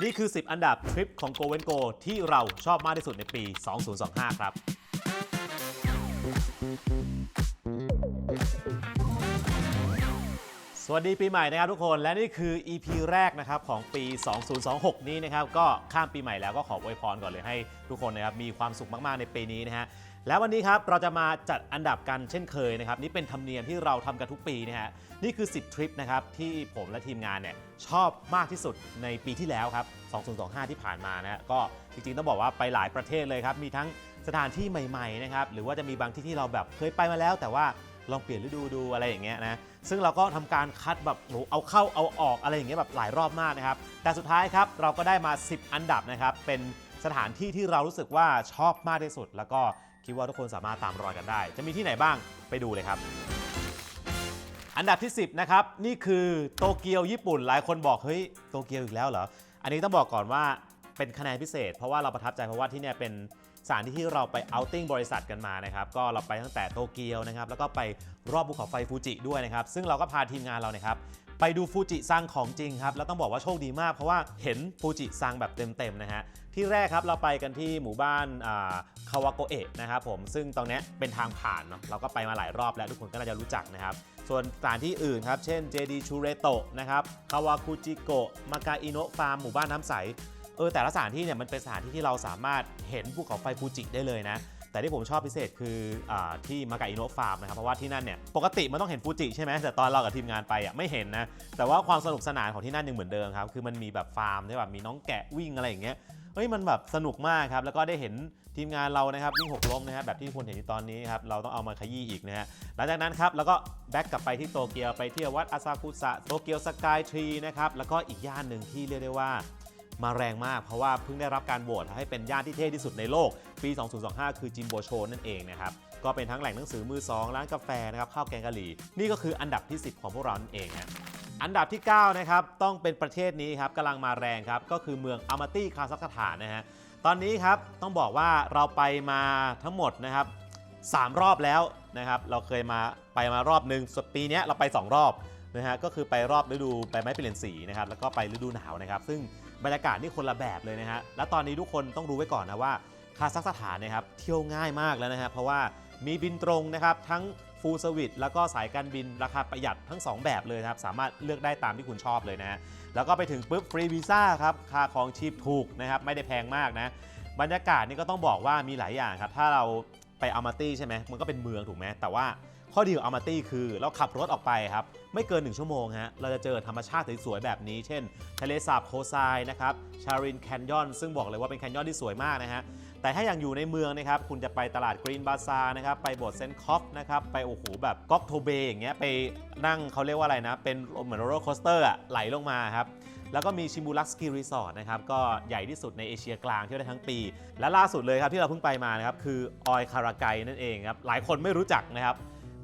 นี่คือ 10 อันดับทริปของ Go and Go ที่เราชอบมากที่สุดในปี 2025 ครับสวัสดีปีใหม่นะครับทุกคนและนี่คือ EP แรกนะครับของปี 2026 นี้นะครับก็ข้ามปีใหม่แล้วก็ขออวยพรก่อนเลยให้ทุกคนนะครับมีความสุขมากๆในปีนี้นะฮะแล้ววันนี้ครับเราจะมาจัดอันดับกันเช่นเคยนะครับนี่เป็นธรรมเนียมที่เราทำกันทุกปีนะฮะนี่คือ10ทริปนะครับที่ผมและทีมงานเนี่ยชอบมากที่สุดในปีที่แล้วครับ 2025 ที่ผ่านมานะฮะก็จริงๆต้องบอกว่าไปหลายประเทศเลยครับมีทั้งสถานที่ใหม่ๆนะครับหรือว่าจะมีบางที่ที่เราแบบเคยไปมาแล้วแต่ว่าลองเปลี่ยนฤดูดูอะไรอย่างเงี้ยนะซึ่งเราก็ทำการคัดแบบเอาเข้าเอาออกอะไรอย่างเงี้ยแบบหลายรอบมากนะครับแต่สุดท้ายครับเราก็ได้มา10อันดับนะครับเป็นสถานที่ที่เรารู้สึกว่าชอบมากที่สุดแล้วก็คิดว่าทุกคนสามารถตามรอยกันได้จะมีที่ไหนบ้างไปดูเลยครับอันดับที่10นะครับนี่คือโตเกียวญี่ปุ่นหลายคนบอกเฮ้ยโตเกียวอีกแล้วเหรออันนี้ต้องบอกก่อนว่าเป็นคะแนนพิเศษเพราะว่าเราประทับใจเพราะว่าที่เนี่ยเป็นสถานที่ที่เราไปเอาท์ติ้งบริษัทกันมานะครับก็เราไปตั้งแต่โตเกียวนะครับแล้วก็ไปรอบภูเขาไฟฟูจิด้วยนะครับซึ่งเราก็พาทีมงานเรานะครับไปดูฟูจิซังของจริงครับแล้วต้องบอกว่าโชคดีมากเพราะว่าเห็นฟูจิซังแบบเต็มๆนะฮะที่แรกครับเราไปกันที่หมู่บ้านคาวาโกเอะนะครับผมซึ่งตรงนี้เป็นทางผ่านเนาะเราก็ไปมาหลายรอบแล้วทุกคนก็น่าจะรู้จักนะครับส่วนสถานที่อื่นครับเช่นเจดีชูเรโตะนะครับคาวาคุจิโกะมากาอิโนะฟาร์มหมู่บ้านน้ำใสแต่ละสถานที่เนี่ยมันเป็นสถานที่ที่เราสามารถเห็นภูเขาไฟฟูจิได้เลยนะแต่ที่ผมชอบพิเศษคือที่มากาอิโนะฟาร์มนะครับเพราะว่าที่นั่นเนี่ยปกติมันต้องเห็นฟูจิใช่ไหมแต่ตอนเรากับทีมงานไปไม่เห็นนะแต่ว่าความสนุกสนานของที่นั่นยังเหมือนเดิมครับคือมันมีแบบฟาร์มที่แบบมีน้องแกะวิ่งอะไรอย่างเงี้ยมันแบบสนุกมากครับแล้วก็ได้เห็นทีมงานเรานะครับวิ่งหกล้มนะครับแบบที่ทุกคนเห็นในตอนนี้ครับเราต้องเอามาขยี้อีกนะฮะหลังจากนั้นครับแล้วก็แบ็กกลับไปที่โตเกียวไปเที่ยววัดอาซากุสะโตเกียวสกายทรีนะครับแล้วก็อีกย่านหนึ่งที่เรียกได้ว่ามาแรงมากเพราะว่าเพิ่งได้รับการโหวตให้เป็นย่านที่เท่ที่สุดในโลกปี 2025 คือจิมโบโชนั่นเองนะครับก็เป็นทั้งแหล่งหนังสือมือ2ร้านกาแฟนะครับข้าวแกงกะหรี่นี่ก็คืออันดับที่10ของพวกเรานั่นเองฮะอันดับที่9นะครับต้องเป็นประเทศนี้ครับกำลังมาแรงครับก็คือเมืองอามาตี้คาซัคสถานนะฮะตอนนี้ครับต้องบอกว่าเราไปมาทั้งหมดนะครับ3รอบแล้วนะครับเราเคยไปมารอบนึงปีนี้เราไป2รอบนะฮะก็คือไปรอบฤดูใบไม้เปลี่ยนสีนะครับแล้วก็ไปฤดูหนาวนะครับซึ่งบรรยากาศนี่คนละแบบเลยนะฮะและตอนนี้ทุกคนต้องรู้ไว้ก่อนนะว่าคาซัคสถานนะครับเที่ยวง่ายมากแล้วนะฮะเพราะว่ามีบินตรงนะครับทั้งฟูลเซอร์วิสแล้วก็สายการบินราคาประหยัดทั้ง2แบบเลยครับสามารถเลือกได้ตามที่คุณชอบเลยนะฮะแล้วก็ไปถึงปุ๊บฟรีวีซ่าครับค่าของชีพถูกนะครับไม่ได้แพงมากนะบรรยากาศนี่ก็ต้องบอกว่ามีหลายอย่างครับถ้าเราไปอามาตี้ใช่ไหมมันก็เป็นเมืองถูกไหมแต่ว่าข้อดีของอามาตี้คือเราขับรถออกไปครับไม่เกิน1ชั่วโมงฮะเราจะเจอธรรมชาติสวยๆแบบนี้เช่นทะเลสาบโคไซนะครับชารินแคนยอนซึ่งบอกเลยว่าเป็นแคนยอนที่สวยมากนะฮะแต่ถ้าอย่างอยู่ในเมืองนะครับคุณจะไปตลาดกรีนบาซาร์นะครับไปโบสถ์เซนต์คอฟนะครับไปโอ้โหแบบก๊อกโทเบอย่างเงี้ยไปนั่งเขาเรียกว่าอะไรนะเป็นเหมือนโรลเลอร์โคสเตอร์ไหลลงมาครับแล้วก็มีชิมูรักสกีรีสอร์ทนะครับก็ใหญ่ที่สุดในเอเชียกลางเที่ยวได้ทั้งปีและล่าสุดเลยครับที่เราเพิ่งไปมานะครับคือออยคาราไกนั่นเองครับหลายคนไม่รู้จักนะครับ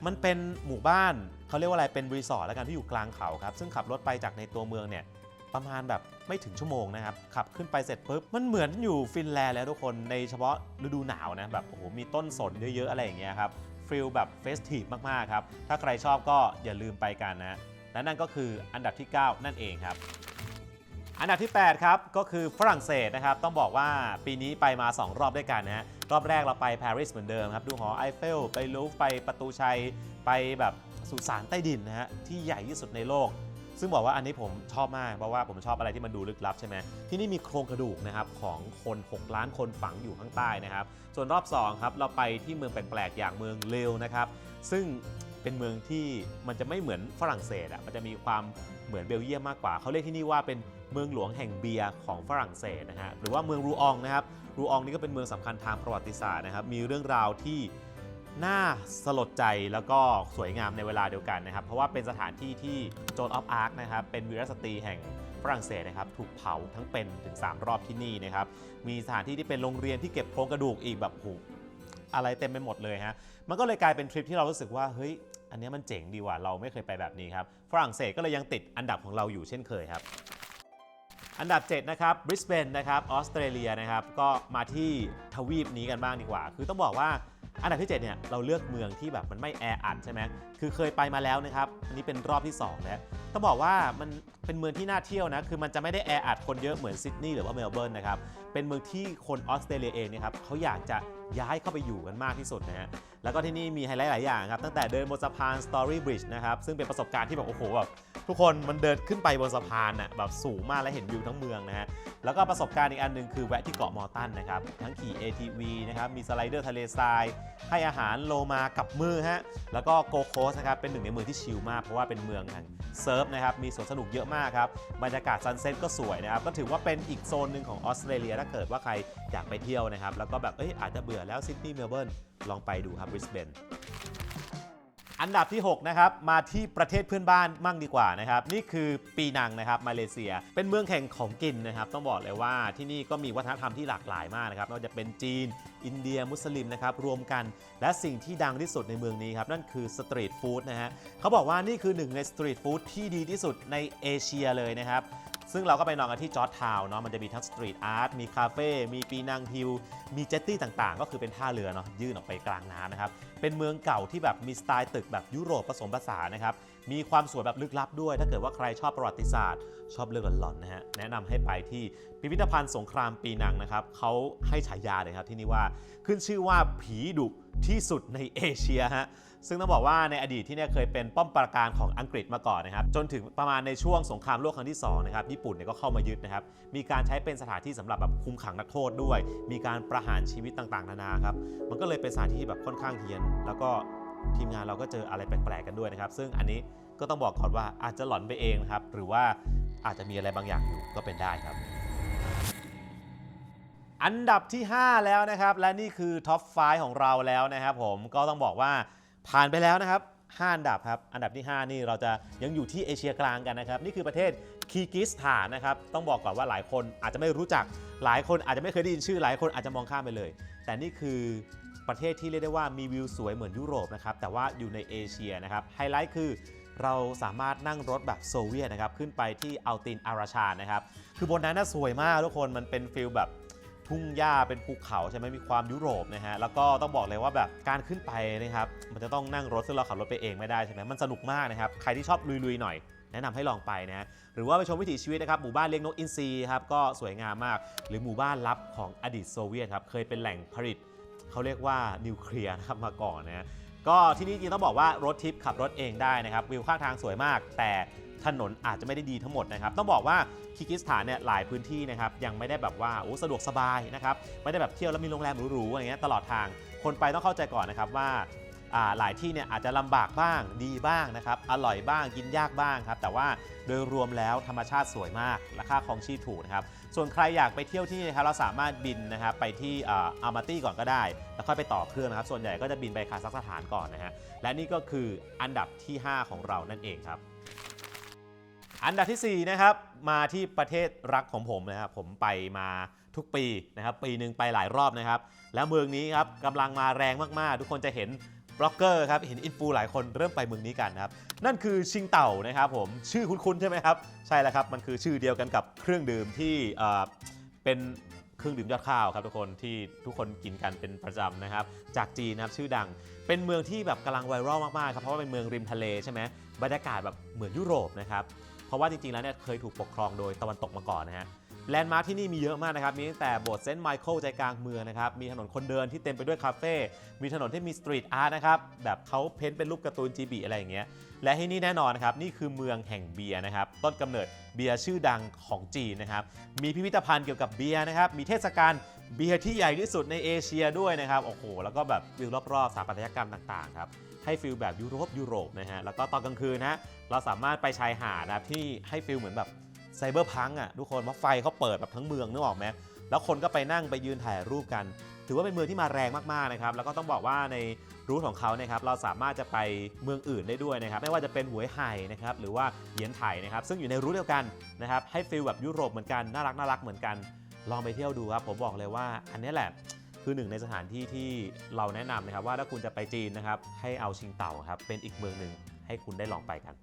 มันเป็นหมู่บ้านเขาเรียกว่าอะไรเป็นรีสอร์ทแล้วกันที่อยู่กลางเขาครับซึ่งขับรถไปจากในตัวเมืองเนี่ยประมาณแบบไม่ถึงชั่วโมงนะครับขับขึ้นไปเสร็จปุ๊บมันเหมือนอยู่ฟินแลนด์แล้วทุกคนในเฉพาะฤดูหนาวนะแบบโอ้โหมีต้นสนเยอะๆอะไรอย่างเงี้ยครับฟีลแบบเฟสทีฟมากๆครับถ้าใครชอบก็อย่าลืมไปกันนะและนั่นก็คืออันดับที่9นั่นเองครับอันดับที่8ครับก็คือฝรั่งเศสนะครับต้องบอกว่าปีนี้ไปมา2รอบด้วยกันนะฮะรอบแรกเราไปปารีสเหมือนเดิมครับดูหอไอเฟลไปลูฟร์ไปประตูชัยไปแบบสุสานใต้ดินนะฮะที่ใหญ่ที่สุดในโลกซึ่งบอกว่าอันนี้ผมชอบมากเพราะว่าผมชอบอะไรที่มันดูลึกลับใช่ไหมที่นี่มีโครงกระดูกนะครับของคน6ล้านคนฝังอยู่ข้างใต้นะครับส่วนรอบ2ครับเราไปที่เมืองแปลกๆอย่างเมืองเลวนะครับซึ่งเป็นเมืองที่มันจะไม่เหมือนฝรั่งเศสมันจะมีความเหมือนเบลเยียมมากกว่าเขาเรียกที่นี่ว่าเป็นเมืองหลวงแห่งเบียร์ของฝรั่งเศสนะฮะหรือว่าเมืองรูอองนะครับรูอองนี่ก็เป็นเมืองสำคัญทางประวัติศาสตร์นะครับมีเรื่องราวที่น่าสลดใจแล้วก็สวยงามในเวลาเดียวกันนะครับเพราะว่าเป็นสถานที่ที่โจนออฟอาร์คนะครับเป็นวีรสตรีแห่งฝรั่งเศสนะครับถูกเผาทั้งเป็นถึง3รอบที่นี่นะครับมีสถานที่ที่เป็นโรงเรียนที่เก็บโครงกระดูกอีกแบบโหอะไรเต็มไปหมดเลยฮะมันก็เลยกลายเป็นทริปที่เรารู้สึกว่าเฮ้ยอันนี้มันเจ๋งดีว่ะเราไม่เคยไปแบบนี้ครับฝรั่งเศสก็เลยยังติดอันดับของเราอยู่เช่นเคยครับอันดับ7นะครับบริสเบนนะครับออสเตรเลียนะครับก็มาที่ทวีปนี้กันบ้างดีกว่าคือต้องบอกว่าอันดับที่7เนี่ยเราเลือกเมืองที่แบบมันไม่แออัดใช่ไหม คือเคยไปมาแล้วนะครับอันนี้เป็นรอบที่2แล้วต้องบอกว่ามันเป็นเมืองที่น่าเที่ยวนะคือมันจะไม่ได้แออัดคนเยอะเหมือนซิดนีย์หรือว่าเมลเบิร์นนะครับเป็นเมืองที่คนออสเตรเลียเองนะครับเขาอยากจะย้ายเข้าไปอยู่กันมากที่สุดนะฮะแล้วก็ที่นี่มีไฮไลท์หลายอย่างครับตั้งแต่เดินบนสะพาน Story Bridge นะครับซึ่งเป็นประสบการณ์ที่แบบโอ้โหแบบทุกคนมันเดินขึ้นไปบนสะพานน่ะแบบสูงมากและเห็นวิวทั้งเมืองนะฮะแล้วก็ประสบการณ์อีกอันหนึ่งคือแวะที่เกาะมอร์ตันนะครับทั้งขี่ ATV นะครับมีสไลเดอร์ทะเลทรายให้อาหารโลมากับมือฮะแล้วก็โกโคสนะครับเป็นหนึ่งในเมืองที่ชิลมากเพราะว่าเป็นเมืองแห่งเซิร์ฟนะครับมีสวนสนุกเยอะมากครับบรรยากาศซันเซ็ตก็สวยนะครับก็ถือว่าเป็นอีกโซนหนึ่งของออสเตรเลียถ้าเกิดว่าใครอยากไปเที่ยวนะครับแล้วก็แบบอาจจะเบื่อแล้วซิดนีย์เมลเบิร์นลองไปดูครับบริสเบนอันดับที่6นะครับมาที่ประเทศเพื่อนบ้านมั่งดีกว่านะครับนี่คือปีนังนะครับมาเลเซียเป็นเมืองแห่งของกินนะครับต้องบอกเลยว่าที่นี่ก็มีวัฒนธรรมที่หลากหลายมากนะครับไม่ว่าจะเป็นจีนอินเดียมุสลิมนะครับรวมกันและสิ่งที่ดังที่สุดในเมืองนี้ครับนั่นคือสตรีทฟู้ดนะฮะเขาบอกว่านี่คือหนึ่งในสตรีทฟู้ดที่ดีที่สุดในเอเชียเลยนะครับซึ่งเราก็ไปนอนกันที่จอร์จทาวน์เนาะมันจะมีทั้งสตรีทอาร์ตมีคาเฟ่มีปีนังฮิลมีเจ็ตตี้ต่างๆก็คือเป็นท่าเรือเนาะยื่นออกไปกลางน้ำนะครับเป็นเมืองเก่าที่แบบมีสไตล์ตึกแบบยุโรปผสมผสานนะครับมีความสวยแบบลึกลับด้วยถ้าเกิดว่าใครชอบประวัติศาสตร์ชอบเรื่องหลอนๆนะฮะแนะนำให้ไปที่พิพิธภัณฑ์สงครามปีนังนะครับเขาให้ฉายาเลยครับที่นี่ว่าขึ้นชื่อว่าผีดุที่สุดในเอเชียฮะซึ่งต้องบอกว่าในอดีตที่เนี่ยเคยเป็นป้อมปราการของอังกฤษมาก่อนนะครับจนถึงประมาณในช่วงสงครามโลกครั้งที่2นะครับญี่ปุ่นเนี่ยก็เข้ามายึดนะครับมีการใช้เป็นสถานที่สำหรับแบบคุมขังนักโทษด้วยมีการประหารชีวิตต่างๆนานาครับมันก็เลยเป็นสถานที่แบบค่อนข้างเฮี้ยนแล้วก็ทีมงานเราก็เจออะไรแปลกๆกันด้วยนะครับซึ่งอันนี้ก็ต้องบอกก่อนว่าอาจจะหลอนไปเองนะครับหรือว่าอาจจะมีอะไรบางอย่างอยู่ก็เป็นได้ครับอันดับที่5แล้วนะครับและนี่คือท็อป5ของเราแล้วนะครับผมก็ต้องบอกว่าผ่านไปแล้วนะครับ5อันดับครับอันดับที่5นี่เราจะยังอยู่ที่เอเชียกลางกันนะครับนี่คือประเทศคีร์กิสถานนะครับต้องบอกก่อนว่าหลายคนอาจจะไม่รู้จักหลายคนอาจจะไม่เคยได้ยินชื่อหลายคนอาจจะมองข้ามไปเลยแต่นี่คือประเทศที่เรียกได้ว่ามีวิวสวยเหมือนยุโรปนะครับแต่ว่าอยู่ในเอเชียนะครับไฮไลท์คือเราสามารถนั่งรถแบบโซเวียตนะครับขึ้นไปที่อัลตินอาราชานนะครับคือบนนั้นน่าสวยมากทุกคนมันเป็นฟิลแบบทุ่งหญ้าเป็นภูเขาใช่ไหมมีความยุโรปนะฮะแล้วก็ต้องบอกเลยว่าแบบการขึ้นไปนะครับมันจะต้องนั่งรถซึ่งเราขับรถไปเองไม่ได้ใช่ไหมมันสนุกมากนะครับใครที่ชอบลุยๆหน่อยแนะนำให้ลองไปนะฮะหรือว่าไปชมวิถีชีวิตนะครับหมู่บ้านเลี้ยงนกอินทรีครับก็สวยงามมากหรือหมู่บ้านลับของอดีตโซเวียตครับเคยเป็นแหล่งผลิตเขาเรียกว่านิวเคลียร์นะครับมาก่อนนะฮะก็ที่นี่จริงต้องบอกว่ารถทิปขับรถเองได้นะครับวิวข้างทางสวยมากแต่ถนนอาจจะไม่ได้ดีทั้งหมดนะครับต้องบอกว่าคีร์กิสถานเนี่ยหลายพื้นที่นะครับยังไม่ได้แบบว่าสะดวกสบายนะครับไม่ได้แบบเที่ยวแล้วมีโรงแรมหรูๆอะไรเงี้ยตลอดทางคนไปต้องเข้าใจก่อนนะครับว่าหลายที่เนี่ยอาจจะลำบากบ้างดีบ้างนะครับอร่อยบ้างกินยากบ้างครับแต่ว่าโดยรวมแล้วธรรมชาติสวยมากราคาครองชีพถูกนะครับส่วนใครอยากไปเที่ยวที่นี่นะครับเราสามารถบินนะครับไปที่อัลมาตี้ก่อนก็ได้แล้วค่อยไปต่อเครื่องนะครับส่วนใหญ่ก็จะบินไปคาซัคสถานก่อนนะฮะและนี่ก็คืออันดับที่5ของเรานั่นเองครับอันดับที่4นะครับมาที่ประเทศรักของผมนะครับผมไปมาทุกปีนะครับปีหนึ่งไปหลายรอบนะครับแล้วเมืองนี้ครับกำลังมาแรงมากๆทุกคนจะเห็นบล็อกเกอร์ครับเห็นอินฟูหลายคนเริ่มไปเมืองนี้กันครับนั่นคือชิงเต่านะครับผมชื่อคุ้นๆใช่ไหมครับใช่แล้วครับมันคือชื่อเดียวกันกับเครื่องดื่มที่เป็นเครื่องดื่มยอดข้าวครับทุกคนที่ทุกคนกินกันเป็นประจำนะครับจากจีนนะครับชื่อดังเป็นเมืองที่แบบกำลังไวรัลมากๆครับเพราะว่าเป็นเมืองริมทะเลใช่ไหมบรรยากาศแบบเหมือนยุโรปนะครับเพราะว่าจริงๆแล้วเนี่ยเคยถูกปกครองโดยตะวันตกมาก่อนนะฮะแลนด์มาร์คที่นี่มีเยอะมากนะครับมีตั้งแต่โบสถ์เซนต์ไมเคิลใจกลางเมืองนะครับมีถนนคนเดินที่เต็มไปด้วยคาเฟ่มีถนนที่มีสตรีทอาร์ตนะครับแบบเขาเพ้นท์เป็นรูปการ์ตูนจีบีอะไรอย่างเงี้ยและที่นี่แน่นอนนะครับนี่คือเมืองแห่งเบียร์นะครับต้นกำเนิดเบียร์ชื่อดังของจีนนะครับมีพิพิธภัณฑ์เกี่ยวกับเบียร์นะครับมีเทศกาลเบียร์ที่ใหญ่ที่สุดในเอเชียด้วยนะครับโอ้โหแล้วก็แบบวิวรอบๆสถาปัตยกรรมต่างๆครับให้ฟิลแบบยุโรปนะฮะแล้วก็ตอนกลางคืนนะเราสามารถไปชายหาดนะครับที่ให้ฟิลเหมือนแบบไซเบอร์พังทุกคนเพราะไฟเขาเปิดแบบทั้งเมืองนึกออกไหมแล้วคนก็ไปนั่งไปยืนถ่ายรูปกันถือว่าเป็นเมืองที่มาแรงมากๆนะครับแล้วก็ต้องบอกว่าในรูทของเขานะครับเราสามารถจะไปเมืองอื่นได้ด้วยนะครับไม่ว่าจะเป็นหวยไห่นะครับหรือว่าเหยียนไถ่นะครับซึ่งอยู่ในรูทเดียวกันนะครับให้ฟิลแบบยุโรปเหมือนกันน่ารักเหมือนกันลองไปเที่ยวดูครับผมบอกเลยว่าอันนี้แหละคือหนึ่งในสถานที่ที่เราแนะนำนะครับว่าถ้าคุณจะไปจีนนะครับให้เอาชิงเต่าครับเป็นอีกเมืองหนึ่งให้คุณได้ลองไปกัน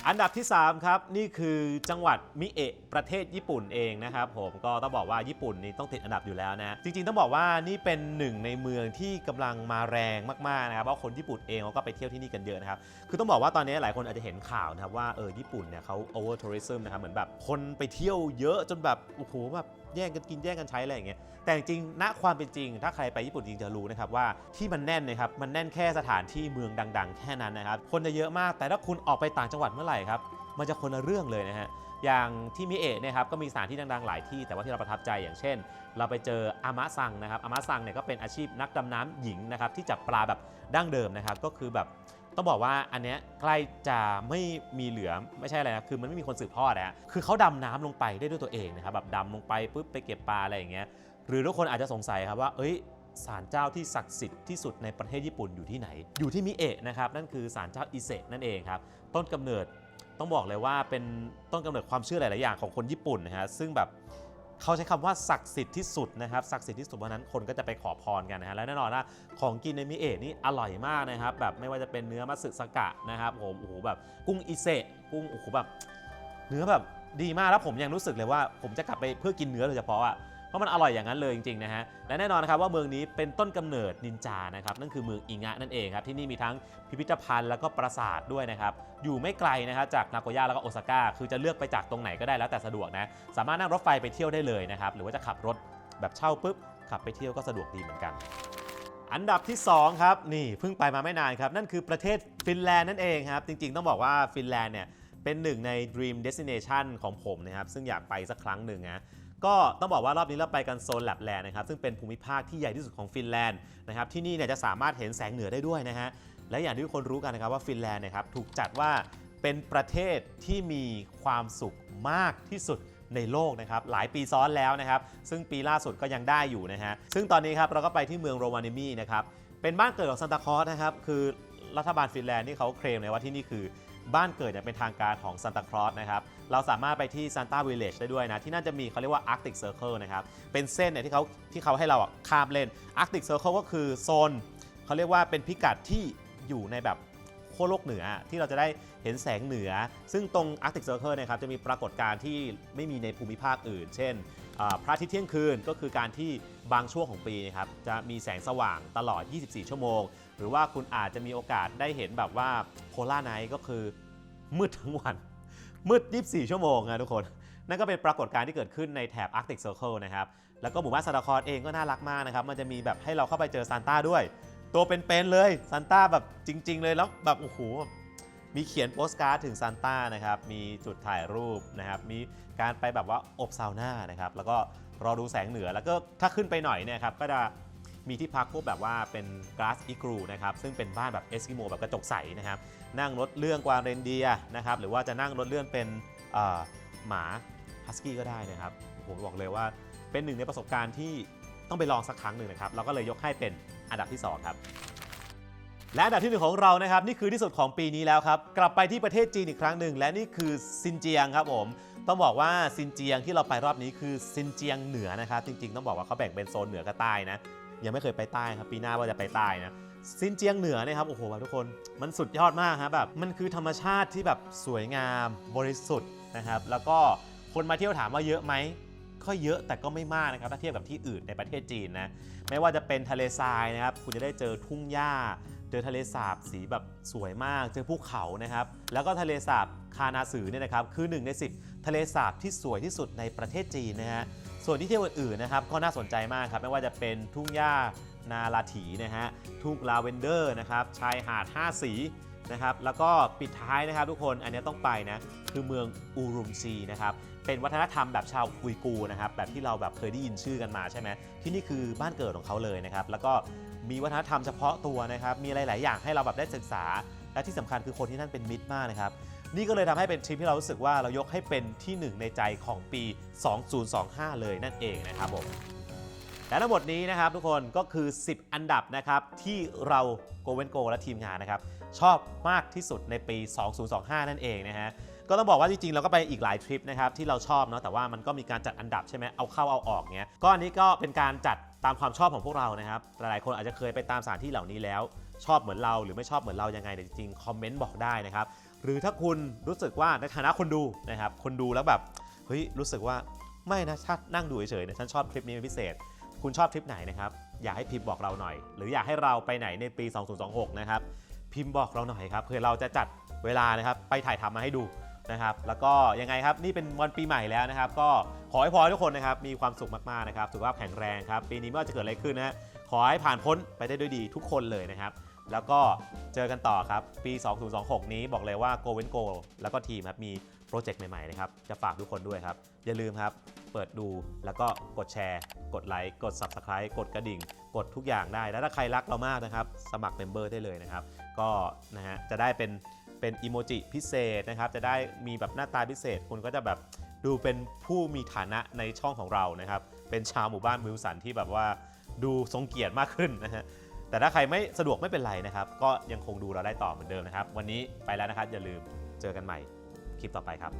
อันดับที่3ครับนี่คือจังหวัดมิเอะประเทศญี่ปุ่นเองนะครับผมก็ต้องบอกว่าญี่ปุ่นนี่ต้องติดอันดับอยู่แล้วนะจริงๆต้องบอกว่านี่เป็นหนึ่งในเมืองที่กำลังมาแรงมากๆนะครับเพราะคนญี่ปุ่นเองเขาก็ไปเที่ยวที่นี่กันเยอะนะครับคือต้องบอกว่าตอนนี้หลายคนอาจจะเห็นข่าวนะครับว่าญี่ปุ่นเนี่ยเขา over tourism นะครับเหมือนแบบคนไปเที่ยวเยอะจนแบบโอ้โหแบบแย่งกันกินแย่งกันใช้อะไรอย่างเงี้ยแต่จริงๆณความเป็นจริงถ้าใครไปญี่ปุ่นจริงจะรู้นะครับว่าที่มันแน่นนะครับมันแน่นแค่สถานที่เมืองดังๆแค่นั้นนะครับคนจะเยอะมากแต่ถ้าคุณออกไปต่างจังหวัดเมื่อไหร่ครับมันจะคนละเรื่องเลยนะฮะอย่างที่มิเอะเนี่ยครับก็มีสถานที่ดังๆหลายที่แต่ว่าที่เราประทับใจอย่างเช่นเราไปเจออามะซังนะครับอามะซังเนี่ยก็เป็นอาชีพนักดำน้ำหญิงนะครับที่จับปลาแบบดั้งเดิมนะครับก็คือแบบต้องบอกว่าอันเนี้ยใกล้จะไม่มีเหลือไม่ใช่อะไรนะคือมันไม่มีคนสืบทอดนะคือเขาดำน้ำลงไปได้ด้วยตัวเองนะครับแบบดำลงไปปุ๊บไปเก็บปลาอะไรอย่างเงี้ยหรือทุกคนอาจจะสงสัยครับว่าศาลเจ้าที่ศักดิ์สิทธิ์ที่สุดในประเทศญี่ปุ่นอยู่ที่ไหนอยู่ที่มิเอะนะครับนั่นคือศาลเจ้าอิเซะนั่นเองครับต้นกำเนิดต้องบอกเลยว่าเป็นต้นกำเนิดความเชื่อหลายๆอย่างของคนญี่ปุ่นนะฮะซึ่งแบบเขาใช้คำว่าศักดิ์สิทธิ์ที่สุดนะครับศักดิ์สิทธิ์ที่สุดเพราะนั้นคนก็จะไปขอพรกันนะฮะและแน่นอนนะของกินในมิเอะนี่อร่อยมากนะครับแบบไม่ว่าจะเป็นเนื้อมัตสึสกะนะครับผมโอ้โหแบบกุ้งอิเซะกุ้งโอ้โหแบบเนื้อแบบดีมากแล้วผมยังรู้สึกเลยว่าผมจะกลับไปเพื่อกินเนื้อโดยเฉพาะเพราะมันอร่อยอย่างนั้นเลยจริงๆนะฮะและแน่นอนนะครับว่าเมืองนี้เป็นต้นกำเนิดนินจานะครับนั่นคือเมืองอิงะนั่นเองครับที่นี่มีทั้งพิพิธภัณฑ์แล้วก็ปราสาทด้วยนะครับอยู่ไม่ไกลนะครับจากนาโกย่าแล้วก็โอซาก้าคือจะเลือกไปจากตรงไหนก็ได้แล้วแต่สะดวกนะสามารถนั่งรถไฟไปเที่ยวได้เลยนะครับหรือว่าจะขับรถแบบเช่าปุ๊บขับไปเที่ยวก็สะดวกดีเหมือนกันอันดับที่2ครับนี่เพิ่งไปมาไม่นานครับนั่นคือประเทศฟินแลนด์นั่นเองครับจริงๆต้องบอกว่าฟินแลนด์เนี่ยเป็นหนึ่งใน Dream Destination ของผมนะครับซึ่งอยากไปสักครั้งหนึ่งนะก็ต้องบอกว่ารอบนี้เราไปกันโซนแลปแลนด์นะครับซึ่งเป็นภูมิภาคที่ใหญ่ที่สุดของฟินแลนด์นะครับที่นี่เนี่ยจะสามารถเห็นแสงเหนือได้ด้วยนะฮะและอย่างที่ทุกคนรู้กันนะครับว่าฟินแลนด์นะครับถูกจัดว่าเป็นประเทศที่มีความสุขมากที่สุดในโลกนะครับหลายปีซ้อนแล้วนะครับซึ่งปีล่าสุดก็ยังได้อยู่นะฮะซึ่งตอนนี้ครับเราก็ไปที่เมืองโรวานิมีนะครับเป็นบ้านเกิดของซานตาคลอสนะครับคือรัฐบาลฟินแลนด์ที่เขาเคลมเลยว่าที่นี่คือบ้านเกิดอย่างเป็นทางการของซานตาคลอสนะครับเราสามารถไปที่ซานตาวิลเลจได้ด้วยนะที่นั่นจะมีเขาเรียกว่า Arctic Circle นะครับเป็นเส้นเนี่ยที่เขาให้เราข้ามเล่น Arctic Circle ก็คือโซนเขาเรียกว่าเป็นพิกัดที่อยู่ในแบบขั้วโลกเหนือที่เราจะได้เห็นแสงเหนือซึ่งตรง Arctic Circle นะครับจะมีปรากฏการณ์ที่ไม่มีในภูมิภาคอื่นเช่นพระอาทิตย์เที่ยงคืนก็คือการที่บางช่วงของปีนะครับจะมีแสงสว่างตลอด 24 ชั่วโมงหรือว่าคุณอาจจะมีโอกาสได้เห็นแบบว่าโพลาร์ไนท์ก็คือมืดทั้งวันมืด 24 ชั่วโมงนะทุกคนนั่นก็เป็นปรากฏการณ์ที่เกิดขึ้นในแถบ Arctic Circle นะครับแล้วก็หมู่บ้านซานตาคลอสเองก็น่ารักมากนะครับมันจะมีแบบให้เราเข้าไปเจอซานต้าด้วยตัวเป็นๆเลยซานต้าแบบจริงๆเลยแล้วแบบโอ้โหมีเขียนโปสการ์ดถึงซานต้านะครับมีจุดถ่ายรูปนะครับมีการไปแบบว่าอบซาวน่านะครับแล้วก็รอดูแสงเหนือแล้วก็ถ้าขึ้นไปหน่อยเนี่ยครับก็จะมีที่พักพวกแบบว่าเป็นก a สอีกรูนะครับซึ่งเป็นบ้านแบบเอสกิโมแบบกระจกใสนะครับนั่งรถเลื่อนกวางเรนเดียร์นะครับหรือว่าจะนั่งรถเลื่อนเป็นหมาฮัสกี้ก็ได้นะครับผมบอกเลยว่าเป็นหนึ่งในประสบการณ์ที่ต้องไปลองสักครั้งหนึ่งนะครับเราก็เลยยกให้เป็นอันดับที่2ครับและอันดับที่1ของเรานะครับนี่คือที่สุดของปีนี้แล้วครับกลับไปที่ประเทศจีนอีกครั้งหนึ่งและนี่คือซินเจียงครับผมต้องบอกว่าซินเจียงที่เราไปรอบนี้คือซินเจียงเหนือนะครับจริงๆต้องบอกว่าเขาแบ่งเป็นโซนเหนือกับใต้นะยังไม่เคยไปใต้ครับปีหน้าว่าจะไปใต้นะซินเจียงเหนือนะครับโอ้โหทุกคนมันสุดยอดมากครับแบบมันคือธรรมชาติที่แบบสวยงามบริสุทธิ์นะครับแล้วก็คนมาเที่ยวถามว่าเยอะไหมก็เยอะแต่ก็ไม่มากนะครับถ้าเทียบกับที่อื่นในประเทศจีนนะไม่ว่าจะเป็นทะเลทรายนะครับคุณจะได้เจอทุ่งหญ้าเจอทะเลสาบสีแบบสวยมากเจอภูเขานะครับแล้วก็ทะเลสาบคานาสือเนี่ยนะครับคือ1 ใน 10ทะเลสาบที่สวยที่สุดในประเทศจีนนะฮะส่วนที่เที่ยวอื่นๆนะครับก็น่าสนใจมากครับไม่ว่าจะเป็นทุ่งหญ้านาลาถีนะฮะทุ่งลาเวนเดอร์นะครับชายหาด5 สีนะครับแล้วก็ปิดท้ายนะครับทุกคนอันนี้ต้องไปนะคือเมืองอูรุมซีนะครับเป็นวัฒนธรรมแบบชาวอุยกูร์นะครับแบบที่เราแบบเคยได้ยินชื่อกันมาใช่ไหมที่นี่คือบ้านเกิดของเขาเลยนะครับแล้วก็มีวัฒนธรรมเฉพาะตัวนะครับมีอะไรหลายอย่างให้เราแบบได้ศึกษาและที่สำคัญคือคนที่นั่นเป็นมิตรมากนะครับนี่ก็เลยทำให้เป็นทริปที่เรารู้สึกว่าเรายกให้เป็นที่1ในใจของปี 2025 เลยนั่นเองนะครับผมและทั้งหมดนี้นะครับทุกคนก็คือ10 อันดับนะครับที่เราโกเวนโกและทีมงานนะครับชอบมากที่สุดในปี 2025 นั่นเองนะฮะก็ต้องบอกว่าจริงๆเราก็ไปอีกหลายทริปนะครับที่เราชอบเนาะแต่ว่ามันก็มีการจัดอันดับใช่ไหมเอาเข้าเอาออกเงี้ยก็อันนี้ก็เป็นการจัดตามความชอบของพวกเรานะครับหลายๆคนอาจจะเคยไปตามสถานที่เหล่านี้แล้วชอบเหมือนเราหรือไม่ชอบเหมือนเรายังไงแต่จริงๆคอมเมนต์บอกได้นะครับ หรือถ้าคุณรู้สึกว่าในฐานะคนดูนะครับคนดูแล้วแบบเฮ้ยรู้สึกว่าไม่นะถ้านั่งดูเฉยๆนะฉันชอบคลิปนี้เป็นพิเศษคุณชอบคลิปไหนนะครับอยากให้พิมพ์บอกเราหน่อยหรืออยากให้เราไปไหนในปี 2026 นะครับพิมพ์บอกเราหน่อยครับเพื่อเราจะจัดเวลานะครับไปถ่ายทำมาให้ดูนะครับแล้วก็ยังไงครับนี่เป็นวันปีใหม่แล้วนะครับก็ขอให้พรทุกคนนะครับมีความสุขมากๆนะครับสุขภาพแข็งแรงครับปีนี้ไม่ว่าจะเกิดอะไรขึ้นนะขอให้ผ่านพ้นไปได้ด้วยดีทุกคนเลยนะครับแล้วก็เจอกันต่อครับปี 2026 นี้บอกเลยว่า Go and Go แล้วก็ทีมครับมีโปรเจกต์ใหม่ๆนะครับจะฝากทุกคนด้วยครับอย่าลืมครับเปิดดูแล้วก็กดแชร์กดไลค์กด Subscribe กดกระดิ่งกดทุกอย่างได้แล้วถ้าใครรักเรามากนะครับสมัครเมมเบอร์ได้เลยนะครับก็นะฮะจะได้เป็นอีโมจิพิเศษนะครับจะได้มีแบบหน้าตาพิเศษคุณก็จะแบบดูเป็นผู้มีฐานะในช่องของเรานะครับเป็นชาวหมู่บ้านวิลสันที่แบบว่าดูทรงเกียรติมากขึ้นนะฮะแต่ถ้าใครไม่สะดวกไม่เป็นไรนะครับก็ยังคงดูเราได้ต่อเหมือนเดิมนะครับวันนี้ไปแล้วนะครับอย่าลืมเจอกันใหม่คลิปต่อไปครับ